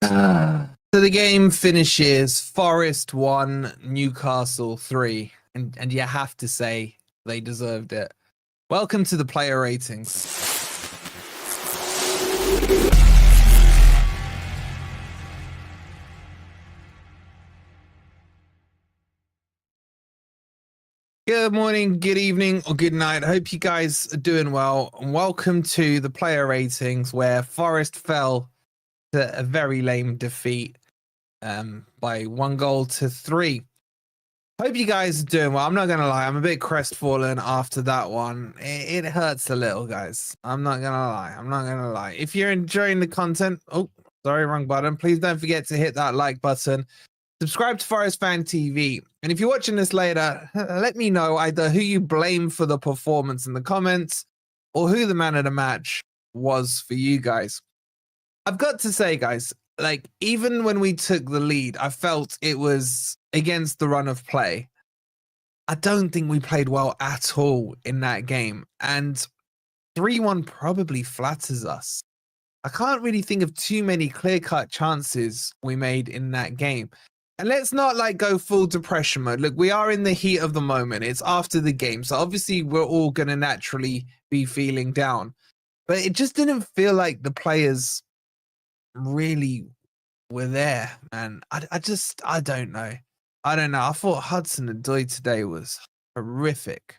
So the game finishes Forest 1, Newcastle 3, and you have to say they deserved it. Welcome to the player ratings. Good morning, good evening, or good night. Hope you guys are doing well. And welcome to the player ratings, where Forest fell to a very lame defeat by 1-3. Hope you guys are doing well. I'm not going to lie. I'm a bit crestfallen after that one. It hurts a little, guys. I'm not going to lie. If you're enjoying the content, oh, sorry, wrong button. Please don't forget to hit that like button. Subscribe to Forest Fan TV. And if you're watching this later, let me know either who you blame for the performance in the comments or who the man of the match was for you guys. I've got to say, guys, like, even when we took the lead, I felt it was against the run of play. I don't think we played well at all in that game. And 3-1 probably flatters us. I can't really think of too many clear-cut chances we made in that game. And let's not like go full depression mode. Look, we are in the heat of the moment. It's after the game. So obviously we're all going to naturally be feeling down. But it just didn't feel like the players really were there, man. I don't know. I thought Hudson-Odoi today was horrific.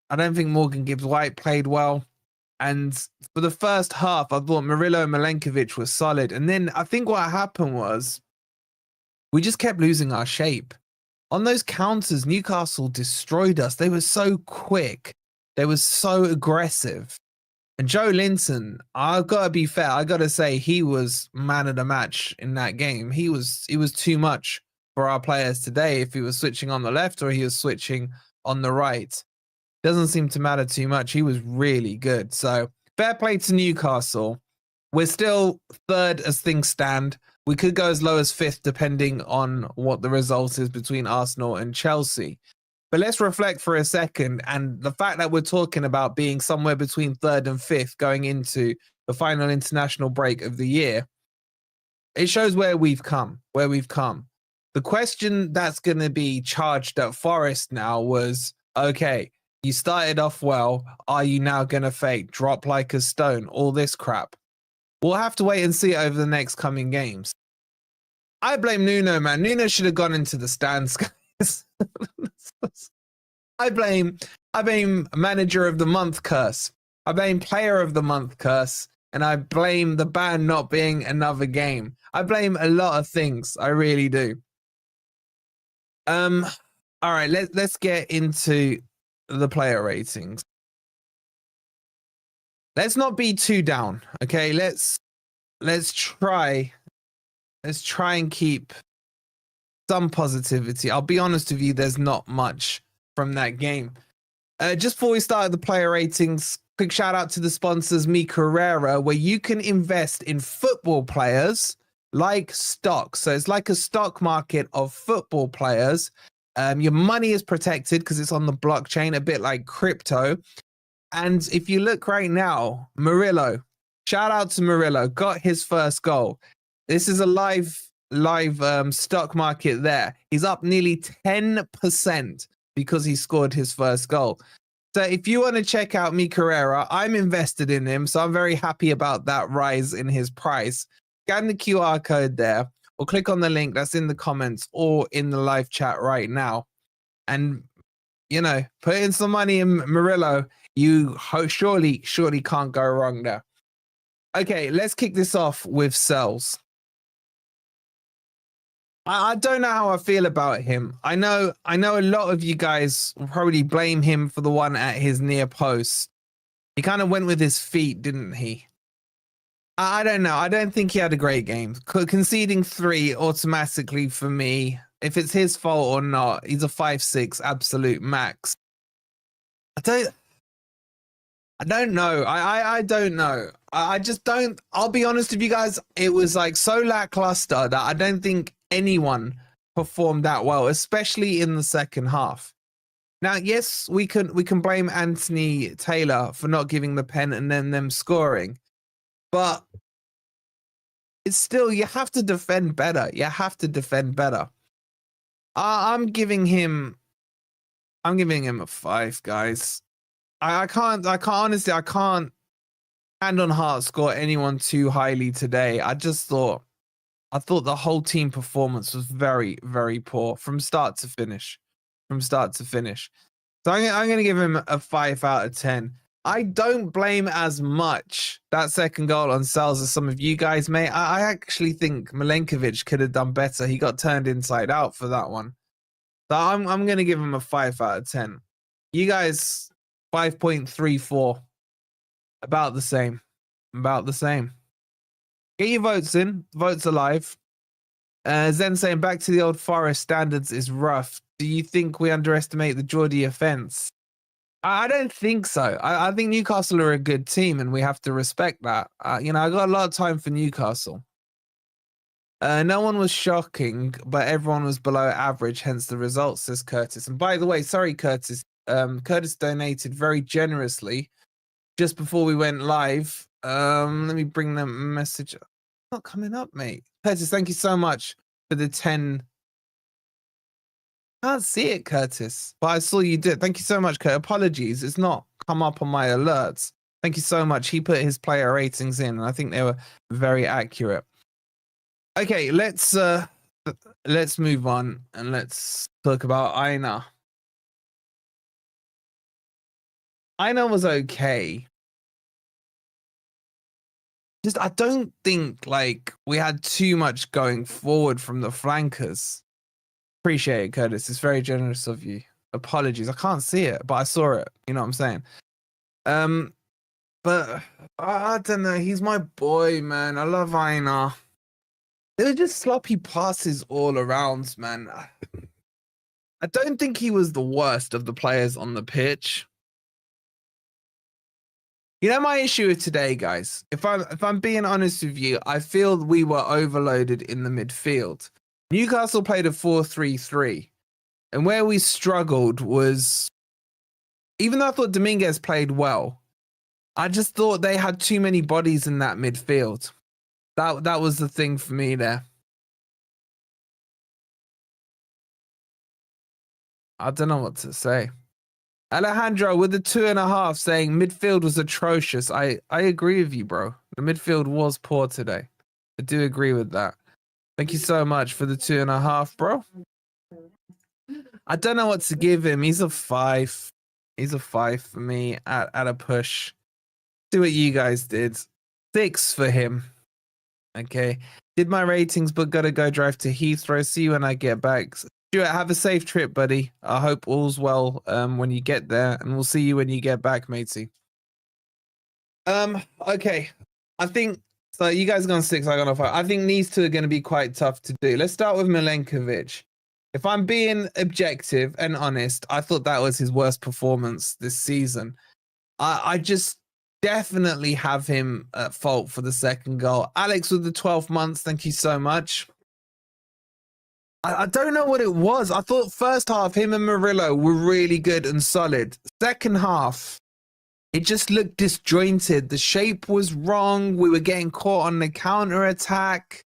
I don't think Morgan Gibbs-White played well. And for the first half, I thought Murillo and Milenkovic was solid. And then I think what happened was we just kept losing our shape. On those counters, Newcastle destroyed us. They were so quick. They were so aggressive. And Joe Linton, I've got to be fair. I got to say he was man of the match in that game. He was too much for our players today. If he was switching on the left or he was switching on the right, doesn't seem to matter too much. He was really good. So fair play to Newcastle. We're still third as things stand. We could go as low as fifth, depending on what the result is between Arsenal and Chelsea. But let's reflect for a second. And the fact that we're talking about being somewhere between third and fifth going into the final international break of the year, it shows where we've come, The question that's going to be charged at Forest now was, okay, you started off well. Are you now going to fade, drop like a stone, all this crap? We'll have to wait and see over the next coming games. I blame Nuno, man. Nuno should have gone into the stands, guys. I blame manager of the month curse. I blame player of the month curse. And I blame the ban not being another game. I blame a lot of things. I really do. All right, let's get into the player ratings. Let's not be too down, okay? Let's try and keep some positivity. I'll be honest with you, there's not much from that game. Just before we start the player ratings, quick shout out to the sponsors MECARREIRA, where you can invest in football players like stocks. So it's like a stock market of football players. Your money is protected because it's on the blockchain, a bit like crypto. And if you look right now, Murillo, shout out to Murillo, got his first goal. This is a live stock market there. He's up nearly 10% because he scored his first goal. So if you want to check out MECARREIRA, I'm invested in him. So I'm very happy about that rise in his price. Scan the QR code there or click on the link that's in the comments or in the live chat right now. And, you know, put in some money in Murillo. You surely can't go wrong there. Okay, let's kick this off with Sells. I don't know how I feel about him. I know a lot of you guys will probably blame him for the one at his near post. He kind of went with his feet, didn't he? I don't know. I don't think he had a great game. Conceding 3 automatically for me, if it's his fault or not, he's a 5-6 absolute max. I don't know. I don't know. I just don't. I'll be honest with you guys. It was like so lackluster that I don't think anyone performed that well, especially in the second half. Now, yes, we can blame Anthony Taylor for not giving the pen and then them scoring, but it's still, you have to defend better. You have to defend better. I'm giving him a 5, guys. I can't honestly, I can't hand on heart score anyone too highly today. I thought the whole team performance was very, very poor from start to finish. From start to finish. So I'm going to give him a 5 out of 10. I don't blame as much that second goal on Sales as some of you guys may. I actually think Milenkovic could have done better. He got turned inside out for that one. So I'm going to give him a 5 out of 10. You guys, 5.34. About the same. About the same. Get your votes in. Votes alive. Zen saying, back to the old Forest standards is rough. Do you think we underestimate the Geordie offence? I don't think so. I think Newcastle are a good team and we have to respect that. You know, I got a lot of time for Newcastle. No one was shocking, but everyone was below average, hence the results, says Curtis. And by the way, sorry, Curtis. Curtis donated very generously just before we went live. Let me bring the message. It's not coming up, mate. Curtis, thank you so much for the 10. I can't see it, Curtis, but I saw you did. Thank you so much, Kurt. Apologies, it's not come up on my alerts. Thank you so much. He put his player ratings in, and I think they were very accurate. Okay, let's move on and let's talk about Aina. Aina was okay. Just I don't think like we had too much going forward from the flankers. Appreciate it, Curtis. It's very generous of you. Apologies. I can't see it, but I saw it. You know what I'm saying? But I don't know. He's my boy, man. I love Aina. They were just sloppy passes all around, man. I don't think he was the worst of the players on the pitch. You know my issue with today, guys. If I'm being honest with you, I feel we were overloaded in the midfield. Newcastle played a 4-3-3, and where we struggled was, even though I thought Dominguez played well, I just thought they had too many bodies in that midfield. That was the thing for me there. I don't know what to say. Alejandro with the 2.5 saying midfield was atrocious. I agree with you, bro. The midfield was poor today. I do agree with that. Thank you so much for the 2.5, bro. I don't know what to give him. He's a 5. He's a 5 for me at a push. See what you guys did. 6 for him. Okay. Did my ratings, but gotta go drive to Heathrow. See you when I get back. Stuart, have a safe trip, buddy. I hope all's well when you get there, and we'll see you when you get back, matey. Okay. I think so. You guys are going 6. I got a 5. I think these two are going to be quite tough to do. Let's start with Milenkovic. If I'm being objective and honest, I thought that was his worst performance this season. I just definitely have him at fault for the second goal. Alex with the 12 months, thank you so much. I don't know what it was. I thought first half, him and Murillo were really good and solid. Second half, it just looked disjointed. The shape was wrong. We were getting caught on the counter attack.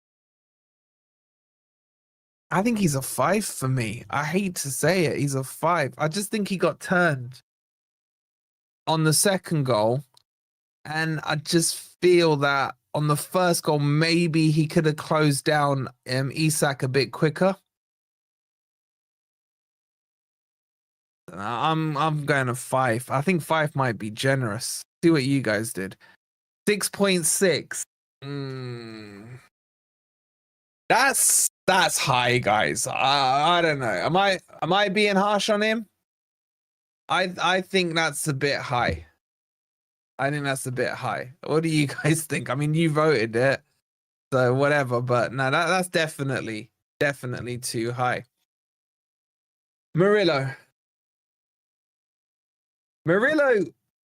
I think he's a 5 for me. I hate to say it. He's a 5. I just think he got turned on the second goal. And I just feel that on the first goal, maybe he could have closed down Isak a bit quicker. I'm going to 5. I think 5 might be generous. See what you guys did. 6.6. That's high, guys. I don't know. Am I being harsh on him? I think that's a bit high. I think that's a bit high. What do you guys think? I mean, you voted it, so whatever. But no, that's definitely too high. Murillo,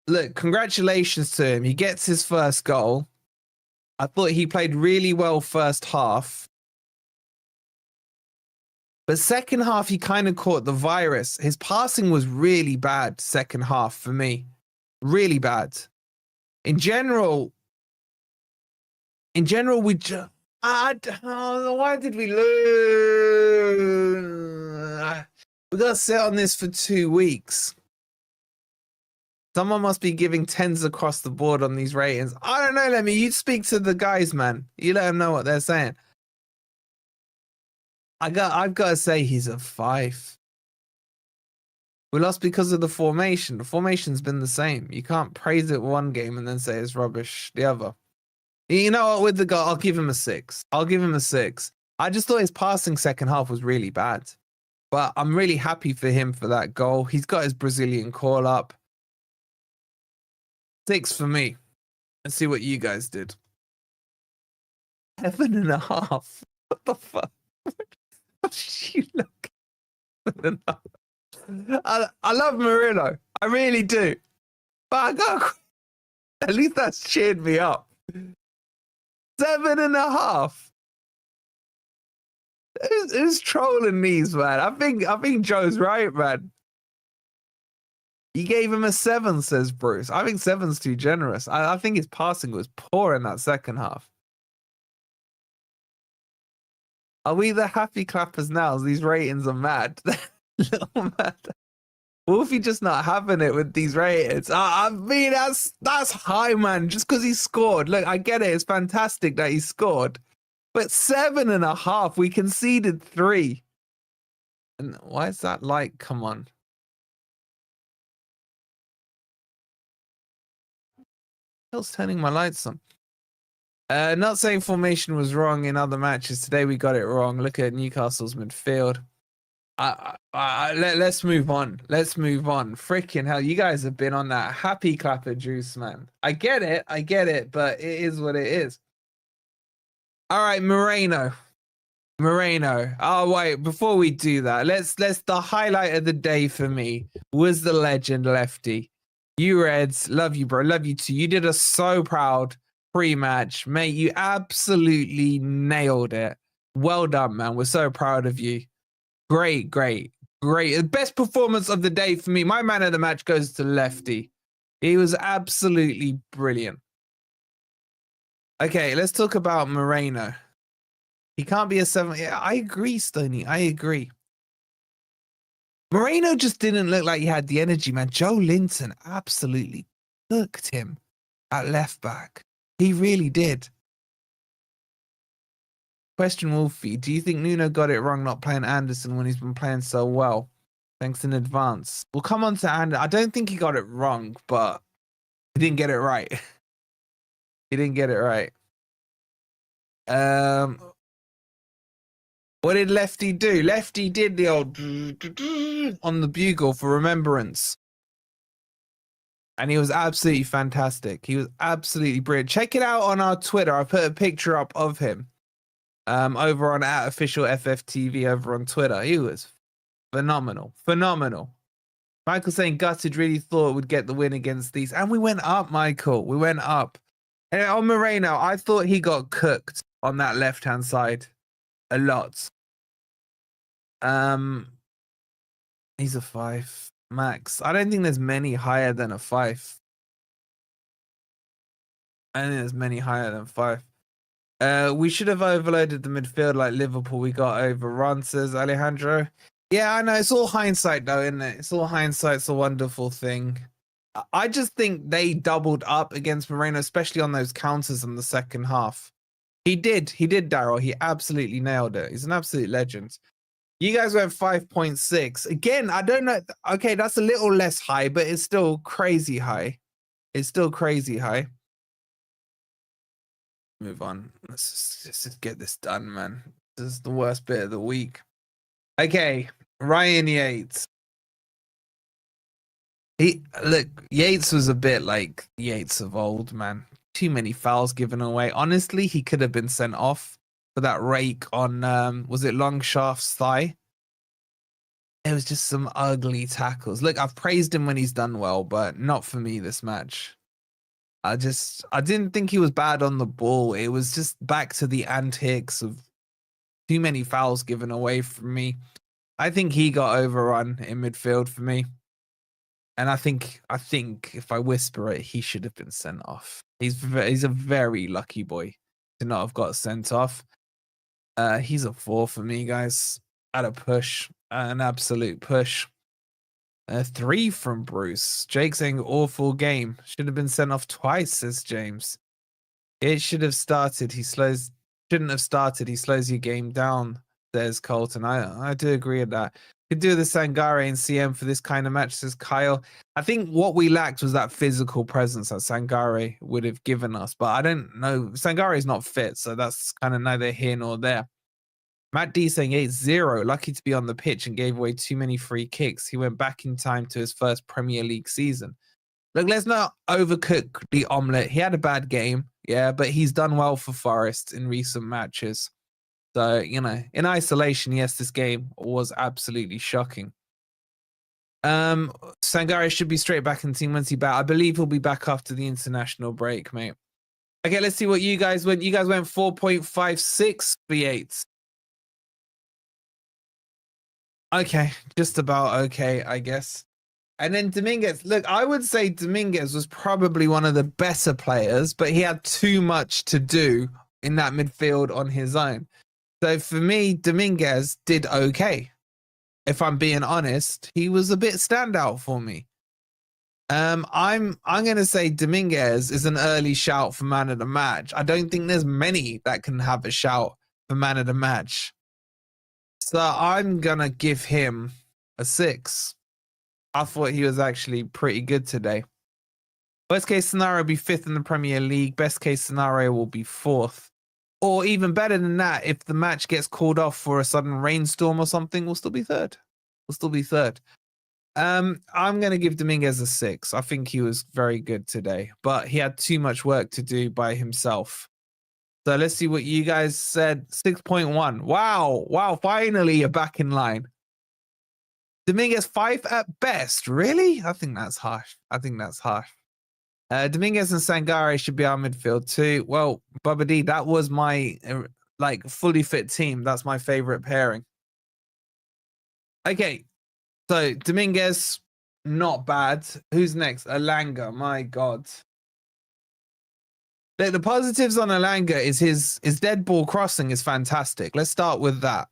look, congratulations to him. He gets his first goal. I thought he played really well first half. But second half, he kind of caught the virus. His passing was really bad second half for me. Really bad. In general, we just... Why did we lose? We got to sit on this for 2 weeks. Someone must be giving tens across the board on these ratings. I don't know, Lemmy. You speak to the guys, man. You let them know what they're saying. I've got to say he's a 5. We lost because of the formation. The formation's been the same. You can't praise it one game and then say it's rubbish the other. You know what? With the goal, I'll give him a 6. I'll give him a 6. I just thought his passing second half was really bad. But I'm really happy for him for that goal. He's got his Brazilian call up. 6 for me. Let's see what you guys did. 7.5. What the fuck? You look. I love Murillo. I really do. But I got at least that's cheered me up. 7.5. Who's trolling these, man? I think Joe's right, man. You gave him a 7, says Bruce. I think 7's too generous. I think his passing was poor in that second half. Are we the happy clappers now? These ratings are mad. Little mad. Wolfie just not having it with these ratings. I mean, that's high, man. Just because he scored. Look, I get it. It's fantastic that he scored. But 7.5, we conceded 3. And why is that like? Come on. Hell's turning my lights on. Not saying formation was wrong in other matches. Today we got it wrong. Look at Newcastle's midfield. Let's move on. Let's move on. Freaking hell, you guys have been on that happy clapper juice, man. I get it, but it is what it is. All right, Moreno. Oh wait, before we do that, let's the highlight of the day for me was the legend Lefty. You Reds, love you, bro. Love you too. You did us so proud pre-match, mate. You absolutely nailed it. Well done, man. We're so proud of you. Great. The best performance of the day for me. My man of the match goes to Lefty. He was absolutely brilliant. Okay, let's talk about Moreno. He can't be a 7. Yeah, I agree, Stoney. I agree. Moreno just didn't look like he had the energy, man. Joe Linton absolutely cooked him at left back. He really did. Question, Wolfie. Do you think Nuno got it wrong not playing Anderson when he's been playing so well? Thanks in advance. We'll come on to Anderson. I don't think he got it wrong, but he didn't get it right. He didn't get it right. What did Lefty do? Lefty did the old on the bugle for remembrance. And he was absolutely fantastic. He was absolutely brilliant. Check it out on our Twitter. I put a picture up of him over on @official FFTV over on Twitter. He was phenomenal. Michael saying gutted, really thought would get the win against these. And we went up, Michael. We went up. And on Moreno, I thought he got cooked on that left-hand side a lot. He's a 5. Max. I don't think there's many higher than a 5. I don't think there's many higher than 5. We should have overloaded the midfield like Liverpool. We got overrun, says Alejandro. Yeah, I know. It's all hindsight, though, isn't it? It's all hindsight. It's a wonderful thing. I just think they doubled up against Moreno, especially on those counters in the second half. He did, Daryl. He absolutely nailed it. He's an absolute legend. You guys went 5.6. Again, I don't know. Okay, that's a little less high, but it's still crazy high. Move on. Let's just get this done, man. This is the worst bit of the week. Okay, Ryan Yates. Yates was a bit like Yates of old, man. Too many fouls given away. Honestly, he could have been sent off for that rake on, was it Longshaft's thigh? It was just some ugly tackles. Look, I've praised him when he's done well, but not for me this match. I didn't think he was bad on the ball. It was just back to the antics of too many fouls given away from me. I think he got overrun in midfield for me. And I think if I whisper it, he should have been sent off. He's a very lucky boy. to not have got sent off. He's a 4 for me, guys. At a push, an absolute push. 3 from Bruce. Jake saying awful game. Should have been sent off twice, says James. It should have started. Shouldn't have started. He slows your game down, says Colton. I do agree with that. Could do the Sangare and CM for this kind of match, says Kyle. I think what we lacked was that physical presence that Sangare would have given us. But I don't know. Sangare is not fit, so that's kind of neither here nor there. Matt D saying 8-0, lucky to be on the pitch and gave away too many free kicks. He went back in time to his first Premier League season. Look, let's not overcook the omelette. He had a bad game, yeah, but he's done well for Forest in recent matches. So, you know, in isolation, yes, this game was absolutely shocking. Sangare should be straight back in the team. When's he back? I believe he'll be back after the international break, mate. Okay, let's see what you guys went. You guys went 4.56 V8. Okay, just about okay, I guess. And then Dominguez, look, I would say Dominguez was probably one of the better players, but he had too much to do in that midfield on his own. So for me, Dominguez did okay. If I'm being honest, he was a bit standout for me. I'm gonna say Dominguez is an early shout for man of the match. I don't think there's many that can have a shout for man of the match. So I'm gonna give him a 6. I thought he was actually pretty good today. Worst case scenario will be 5th in the Premier League. Best case scenario will be 4th. Or even better than that, if the match gets called off for a sudden rainstorm or something, we'll still be 3rd. We'll still be 3rd. I'm going to give Dominguez a 6. I think he was very good today, but he had too much work to do by himself. So let's see what you guys said. 6.1. Wow. Wow. Finally, you're back in line. Dominguez 5 at best. Really? I think that's harsh. Dominguez and Sangare should be our midfield too. Well, Bubba D, that was my fully fit team. That's my favorite pairing. Okay, so Dominguez, not bad. Who's next? Alanga. My God. The positives on Alanga is his dead ball crossing is fantastic. Let's start with that.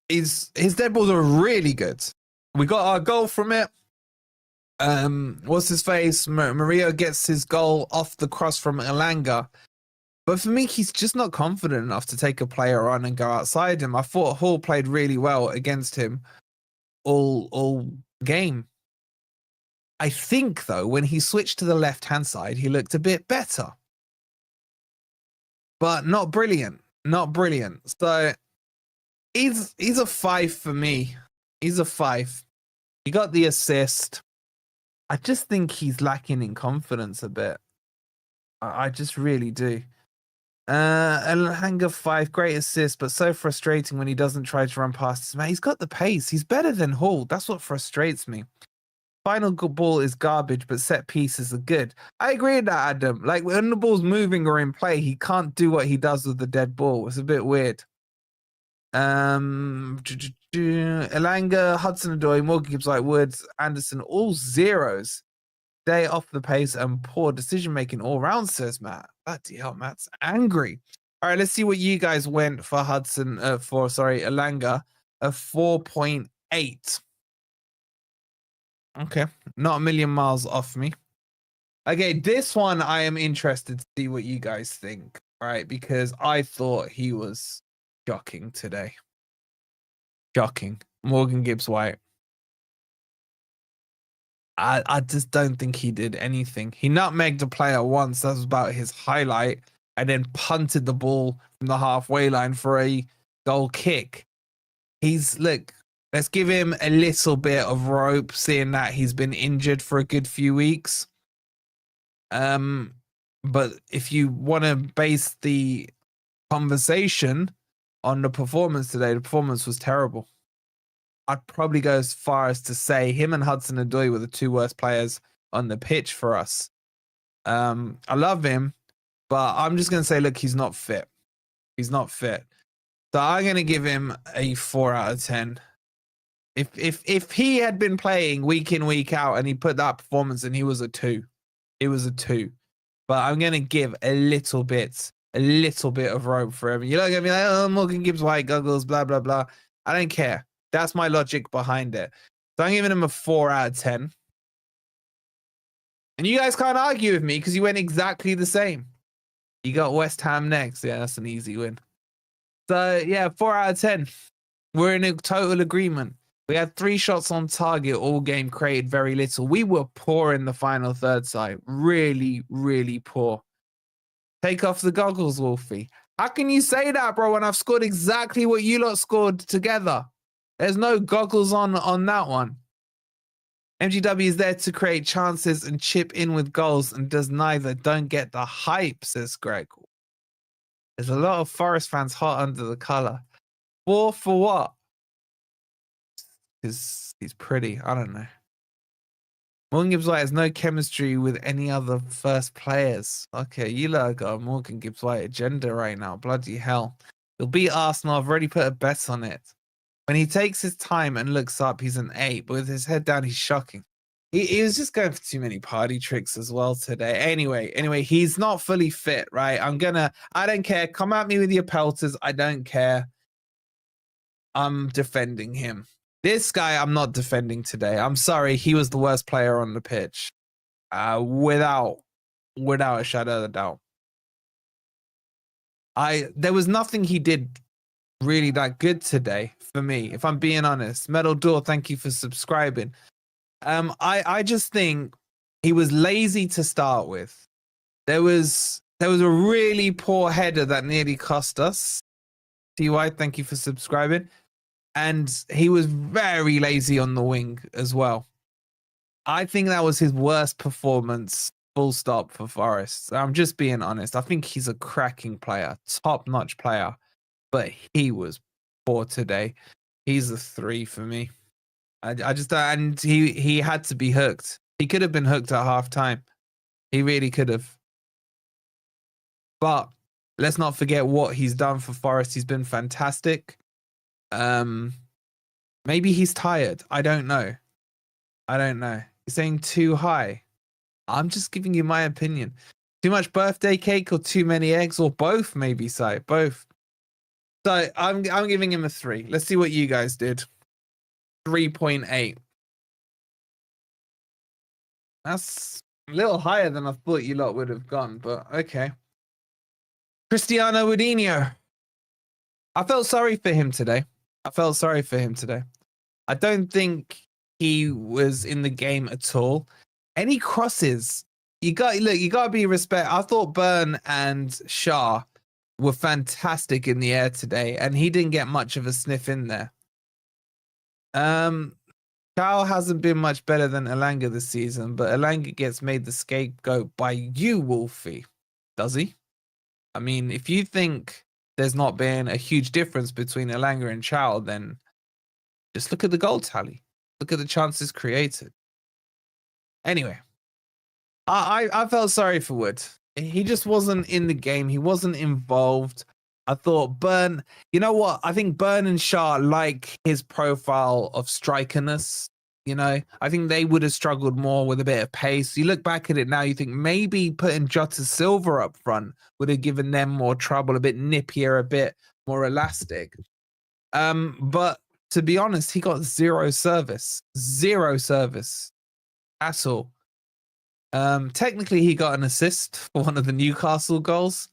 His dead balls are really good. We got our goal from it. What's his face? Mario gets his goal off the cross from Alanga. But for me, he's just not confident enough to take a player on and go outside him. I thought Hall played really well against him all game. I think, though, when he switched to the left-hand side, he looked a bit better. But not brilliant. Not brilliant. So he's a 5 for me. He's a 5. He got the assist. I just think he's lacking in confidence a bit. I just really do. Alanga 5, great assist, but so frustrating when he doesn't try to run past his man. He's got the pace. He's better than Hall. That's what frustrates me. Final good ball is garbage, but set pieces are good. I agree with that, Adam. Like when the ball's moving or in play, he can't do what he does with the dead ball. It's a bit weird. Alanga, Hudson-Odoi, Morgan Gibbs, like Woods, Anderson, all 0s. Day off the pace and poor decision making all round, says Matt. Bloody hell, Matt's angry. All right, let's see what you guys went for Alanga, a 4.8. Okay, not a million miles off me. Okay, this one I am interested to see what you guys think, right? Because I thought he was shocking today. Shocking. Morgan Gibbs White. I just don't think he did anything. He nutmegged a player once. That was about his highlight. And then punted the ball from the halfway line for a goal kick. Look, let's give him a little bit of rope, seeing that he's been injured for a good few weeks. But if you want to base the conversation on the performance today, the performance was terrible. I'd probably go as far as to say him and Hudson-Odoi were the 2 worst players on the pitch for us. I love him, but I'm just going to say, look, he's not fit. He's not fit. So I'm going to give him a 4 out of 10. If he had been playing week in, week out and he put that performance in, he was a 2. It was a 2. but I'm going to give a little bit of rope for him. You're not going to be like, oh, Morgan Gibbs White goggles, blah, blah, blah. I don't care. That's my logic behind it. So I'm giving him a 4 out of 10. And you guys can't argue with me because you went exactly the same. You got West Ham next. Yeah, that's an easy win. So, yeah, 4 out of 10. We're in a total agreement. We had 3 shots on target all game, created very little. We were poor in the final third side. Really, really poor. Take off the goggles, Wolfie. How can you say that, bro, when I've scored exactly what you lot scored together? There's no goggles on that one. MGW is there to create chances and chip in with goals and does neither. Don't get the hype, says Greg. There's a lot of Forest fans hot under the collar. 4 for what? Because he's pretty. I don't know. Morgan Gibbs White has no chemistry with any other first players. Okay, you lot got a Morgan Gibbs White agenda right now. Bloody hell. He'll beat Arsenal. I've already put a bet on it. When he takes his time and looks up, he's an 8. But with his head down, he's shocking. He was just going for too many party tricks as well today. Anyway, he's not fully fit, right? I don't care. Come at me with your pelters. I don't care. I'm defending him. This guy, I'm not defending today. I'm sorry. He was the worst player on the pitch. Without a shadow of a doubt. There was nothing he did really that good today for me, if I'm being honest. Metal Door, thank you for subscribing. I just think he was lazy to start with. There was a really poor header that nearly cost us. TY, thank you for subscribing. And he was very lazy on the wing as well. I think that was his worst performance, full stop, for Forest. I'm just being honest. I think he's a cracking player, top-notch player, but he was poor today. He's a 3 for me. I just, and he had to be hooked. He could have been hooked at half time. He really could have. But let's not forget what he's done for Forest. He's been fantastic. Maybe he's tired. I don't know. You're saying too high. I'm just giving you my opinion. Too much birthday cake or too many eggs, or both, maybe, Si. Both. So I'm giving him a 3. Let's see what you guys did. 3.8. That's a little higher than I thought you lot would have gone, but okay. Cristiano Ronaldo. I felt sorry for him today. I don't think he was in the game at all. Any crosses, you got to be respect. I thought Burn and Shah were fantastic in the air today, and he didn't get much of a sniff in there. Chow hasn't been much better than Elanga this season, but Elanga gets made the scapegoat by you, Wolfie. Does he? I mean, if you think there's not been a huge difference between Elanga and Chow, then just look at the goal tally. Look at the chances created. Anyway, I felt sorry for Wood. He just wasn't in the game. He wasn't involved. I thought Burn, you know what? I think Burn and Shah like his profile of strikerness. You know, I think they would have struggled more with a bit of pace. You look back at it now, you think maybe putting Jota Silva up front would have given them more trouble, a bit nippier, a bit more elastic. But to be honest, he got zero service at all. Technically, he got an assist for one of the Newcastle goals.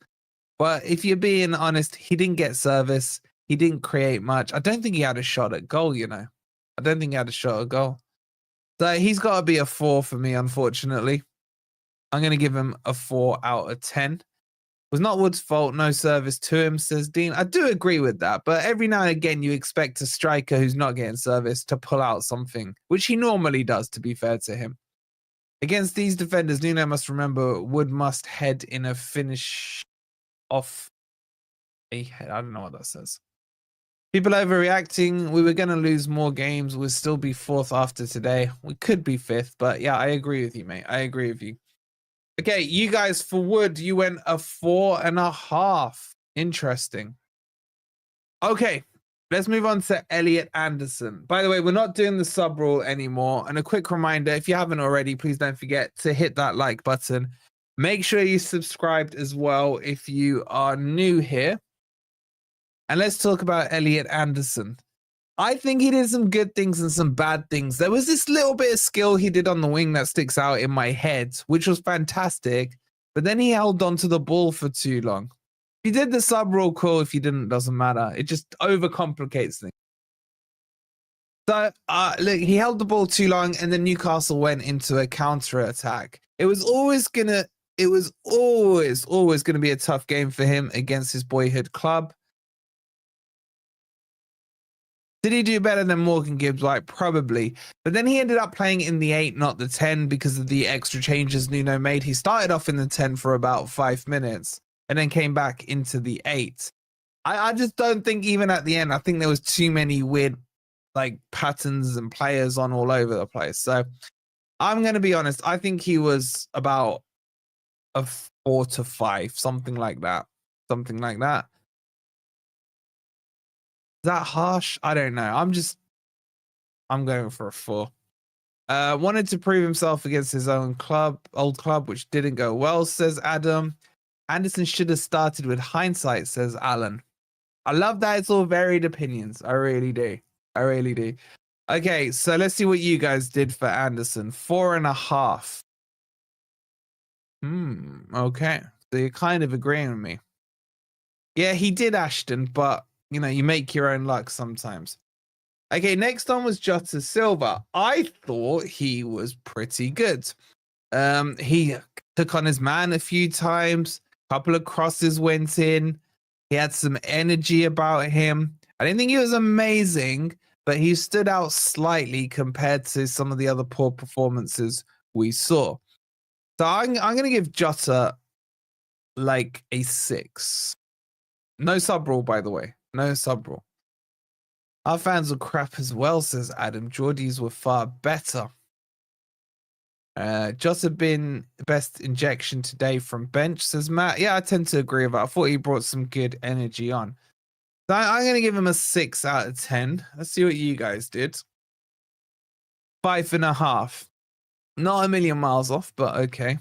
But if you're being honest, he didn't get service. He didn't create much. I don't think he had a shot at goal, you know. So he's got to be a 4 for me, unfortunately. I'm going to give him a 4 out of 10. It was not Wood's fault. No service to him, says Dean. I do agree with that. But every now and again, you expect a striker who's not getting service to pull out something, which he normally does, to be fair to him. Against these defenders, Nuno must remember Wood must head in a finish off a head. I don't know what that says. People overreacting. We were going to lose more games. We'll still be 4th after today. We could be 5th, but yeah, I agree with you, mate. I agree with you. Okay, you guys, for Wood, you went a 4.5. Interesting. Okay, let's move on to Elliot Anderson. By the way, we're not doing the sub rule anymore. And a quick reminder, if you haven't already, please don't forget to hit that like button. Make sure you subscribed as well if you are new here. And let's talk about Elliot Anderson. I think he did some good things and some bad things. There was this little bit of skill he did on the wing that sticks out in my head, which was fantastic. But then he held on to the ball for too long. If you did the sub rule, cool. If you didn't, doesn't matter. It just overcomplicates things. So, look, he held the ball too long, and then Newcastle went into a counter attack. It was always gonna be a tough game for him against his boyhood club. Did he do better than Morgan Gibbs? Like, probably. But then he ended up playing in the 8, not the 10, because of the extra changes Nuno made. He started off in the 10 for about 5 minutes and then came back into the 8. I just don't think even at the end, I think there was too many weird like patterns and players on all over the place. So I'm going to be honest. I think he was about a 4 to 5, something like that. Something like that. Is that harsh? I don't know. I'm going for a 4. Wanted to prove himself against his old club, which didn't go well, says Adam. Anderson should have started with hindsight, says Alan. I love that it's all varied opinions. I really do. I really do. Okay, so let's see what you guys did for Anderson. 4.5. Okay. So you're kind of agreeing with me. Yeah, he did, Ashton, but you know, you make your own luck sometimes. Okay, next on was Jota Silva. I thought he was pretty good. He took on his man a few times. A couple of crosses went in. He had some energy about him. I didn't think he was amazing, but he stood out slightly compared to some of the other poor performances we saw. So I'm going to give Jota like a 6. No sub rule, by the way. No sub rule. Our fans were crap as well, says Adam. Geordies were far better. Jota been best injection today from bench, says Matt. Yeah, I tend to agree with that. I thought he brought some good energy on. So I'm going to give him a 6 out of 10. Let's see what you guys did. 5.5. Not a million miles off, but okay.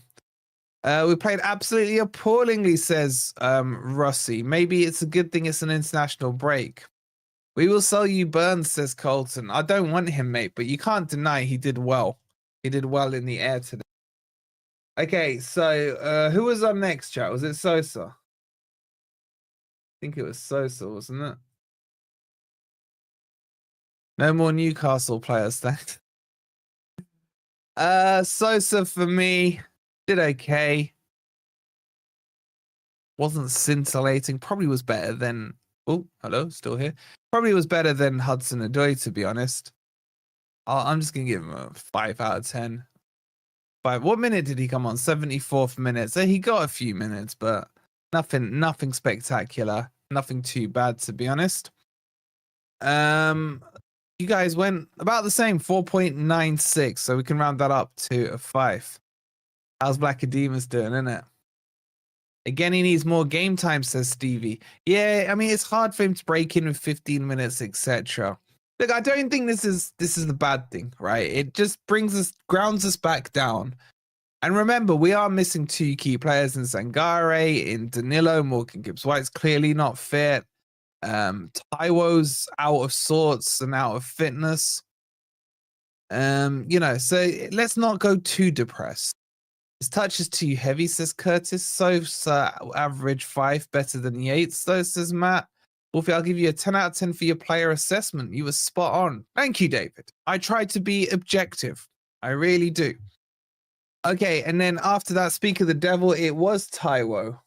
We played absolutely appallingly, says Rossi. Maybe it's a good thing it's an international break. We will sell you Burns, says Colton. I don't want him, mate, but you can't deny he did well. He did well in the air today. Okay, so who was up next, chat? Was it Sosa? I think it was Sosa, wasn't it? No more Newcastle players, thanks. Sosa for me did okay. Wasn't scintillating. Probably was better than. Oh, hello, still here. Probably was better than Hudson-Odoi, to be honest. I'm just gonna give him a 5 out of 10. 5. What minute did he come on? 74th minute. So he got a few minutes, but nothing spectacular. Nothing too bad, to be honest. You guys went about the same, 4.96. So we can round that up to a 5. How's Blackademus doing, isn't it? Again, he needs more game time, says Stevie. Yeah, I mean, it's hard for him to break in with 15 minutes, etc. Look, I don't think this is the bad thing, right? It just grounds us back down. And remember, we are missing 2 key players in Sangare, in Danilo. Morgan Gibbs-White's clearly not fit. Taiwo's out of sorts and out of fitness. You know, so let's not go too depressed. His touch is too heavy, says Curtis. Sosa average 5, better than Yates, though, says Matt. Wolfie, I'll give you a 10 out of 10 for your player assessment. You were spot on. Thank you, David. I try to be objective. I really do. Okay, and then after that, speak of the devil, it was Taiwo.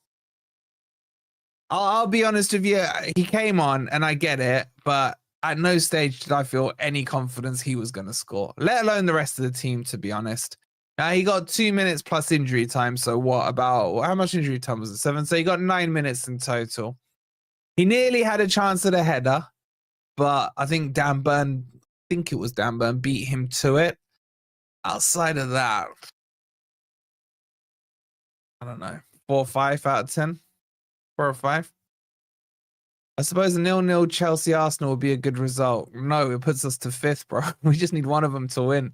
I'll be honest with you. He came on, and I get it, but at no stage did I feel any confidence he was going to score, let alone the rest of the team, to be honest. Now, he got 2 minutes plus injury time. So what about, how much injury time was it? 7. So he got 9 minutes in total. He nearly had a chance at a header, but I think Dan Burn beat him to it. Outside of that, I don't know, 4 or 5 out of 10, 4 or 5. I suppose a 0-0 Chelsea Arsenal would be a good result. No, it puts us to 5th, bro. We just need one of them to win.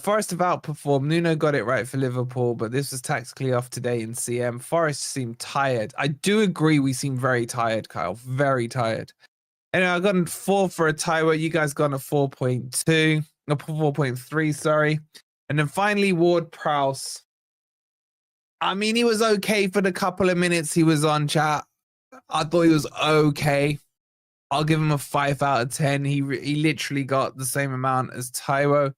Forest have outperformed. Nuno got it right for Liverpool, but this was tactically off today in CM. Forest seemed tired. I do agree we seem very tired, Kyle. Very tired. Anyway, I got a 4 for a tie where you guys got a 4.2. No, 4.3, sorry. And then finally, Ward Prowse. I mean, he was okay for the couple of minutes he was on, chat. I thought he was okay. I'll give him a 5 out of 10. He literally got the same amount as Taiwo.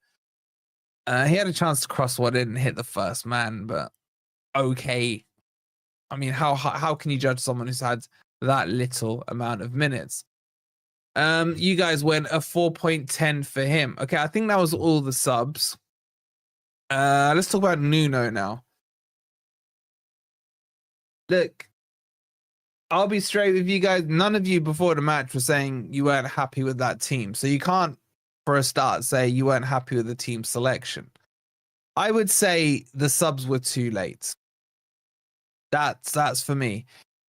He had a chance to cross one, didn't hit the first man, but okay. I mean, how can you judge someone who's had that little amount of minutes? You guys went a 4.10 for him. Okay, I think that was all the subs. Let's talk about Nuno now. Look, I'll be straight with you guys. None of you before the match were saying you weren't happy with that team. So you can't, for a start, say you weren't happy with the team selection. I would say the subs were too late. That's for me.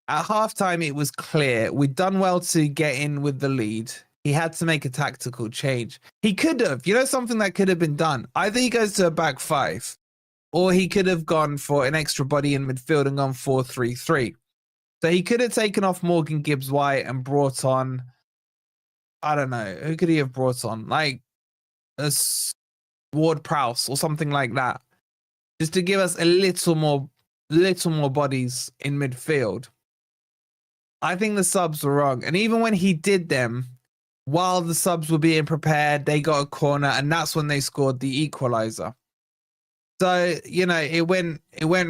At halftime, it was clear we'd done well to get in with the lead. He had to make a tactical change. He could have, something that could have been done. Either he goes to a back 5, or he could have gone for an extra body in midfield and gone 4-3-3. So he could have taken off Morgan Gibbs-White and brought on, I don't know, who could he have brought on? Like a Ward Prowse or something like that. Just to give us a little more bodies in midfield. I think the subs were wrong. And even when he did them, while the subs were being prepared, they got a corner, and that's when they scored the equalizer. So, it went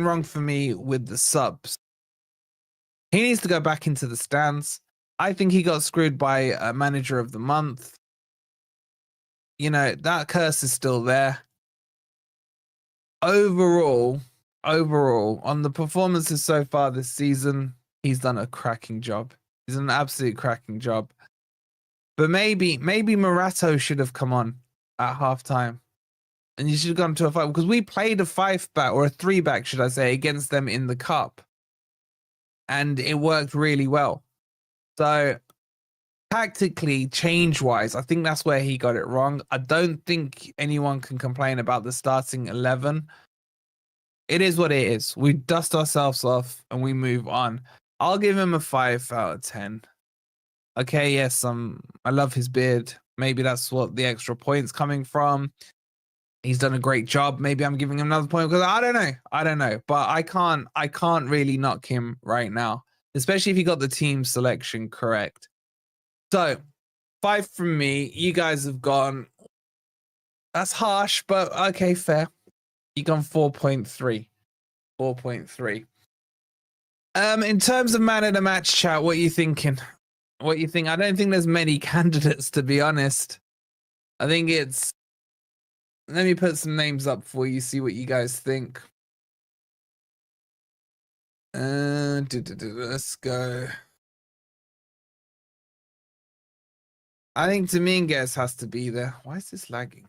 wrong for me with the subs. He needs to go back into the stands. I think he got screwed by a manager of the month. That curse is still there. Overall, on the performances so far this season, he's done a cracking job. He's done an absolute cracking job. But maybe Morato should have come on at halftime. And you should have gone to a 5, because we played a 5-back, or a 3-back, should I say, against them in the cup. And it worked really well. So tactically, change-wise, I think that's where he got it wrong. I don't think anyone can complain about the starting 11. It is what it is. We dust ourselves off and we move on. I'll give him a 5 out of 10. Okay, yes, I love his beard. Maybe that's what the extra point's coming from. He's done a great job. Maybe I'm giving him another point because I don't know. But I can't really knock him right now, especially if he got the team selection correct. So 5 from me. You guys have gone. That's harsh, but okay, fair. You gone 4.3. 4.3. In terms of man of the match, chat, what are you thinking? What do you think? I don't think there's many candidates, to be honest. I think it's. Let me put some names up for you, see what you guys think. Let's go. I think Dominguez has to be there. Why is this lagging?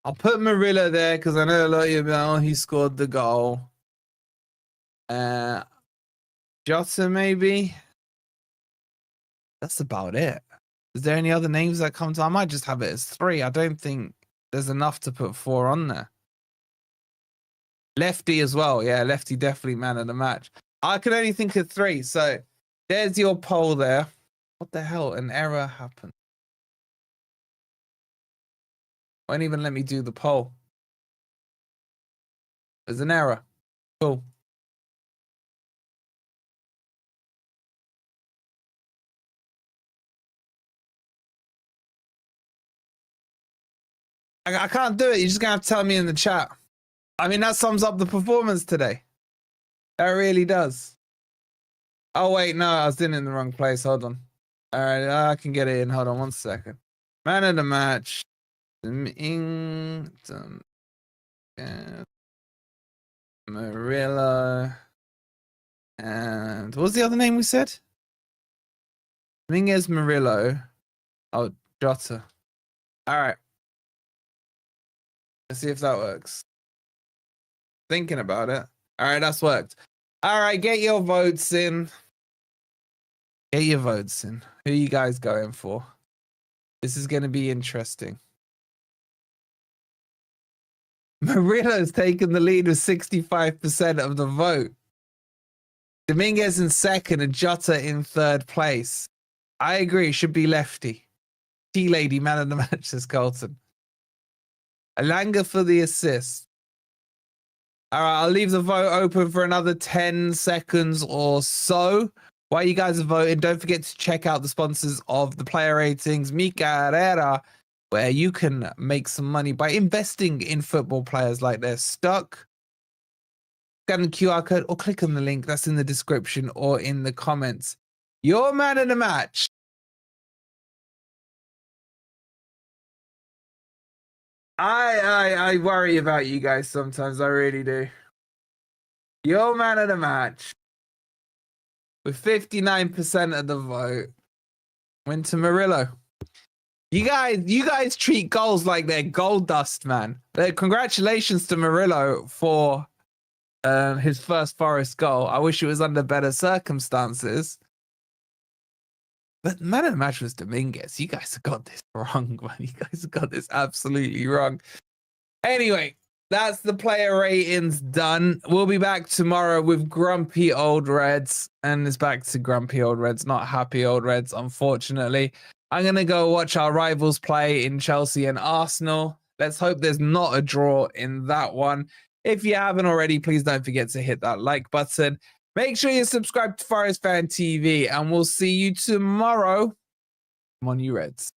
I'll put Murillo there because I know a lot of you know he scored the goal. Jota maybe. That's about it. Is there any other names that come to? I might just have it as 3. I don't think there's enough to put 4 on there. Lefty as well. Yeah, Lefty definitely man of the match. I could only think of 3. So there's your poll there. What the hell? An error happened. Won't even let me do the poll. There's an error. Cool. I can't do it. You're just going to have to tell me in the chat. I mean, that sums up the performance today. That really does. Oh, wait. No, I was in the wrong place. Hold on. All right. I can get it in. Hold on 1 second. Man of the match. Murillo. And what was the other name we said? Dominguez, Murillo. Oh, Jota. All right. Let's see if that works. Thinking about it. All right, that's worked. All right, get your votes in. Get your votes in. Who are you guys going for? This is going to be interesting. Murillo's taken the lead with 65% of the vote. Dominguez in second and Jota in third place. I agree, should be lefty. T-Lady, man of the match, says Colton. Alanga for the assist. All right, I'll leave the vote open for another 10 seconds or so. While you guys are voting, don't forget to check out the sponsors of the player ratings, MECARREIRA, where you can make some money by investing in football players like they're stuck. Scan the QR code or click on the link that's in the description or in the comments. Your man of the match. I worry about you guys sometimes. I really do. Your man of the match with 59% of the vote went to Murillo. You guys treat goals like they're gold dust, man. Congratulations to Murillo for his first Forest goal. I wish it was under better circumstances. But man of the match was Dominguez. You guys have got this wrong, man. You guys have got this absolutely wrong. Anyway, that's the player ratings done. We'll be back tomorrow with Grumpy Old Reds. And it's back to Grumpy Old Reds, not Happy Old Reds, unfortunately. I'm going to go watch our rivals play in Chelsea and Arsenal. Let's hope there's not a draw in that one. If you haven't already, please don't forget to hit that like button. Make sure you subscribe to Forest Fan TV, and we'll see you tomorrow. Come on, you Reds.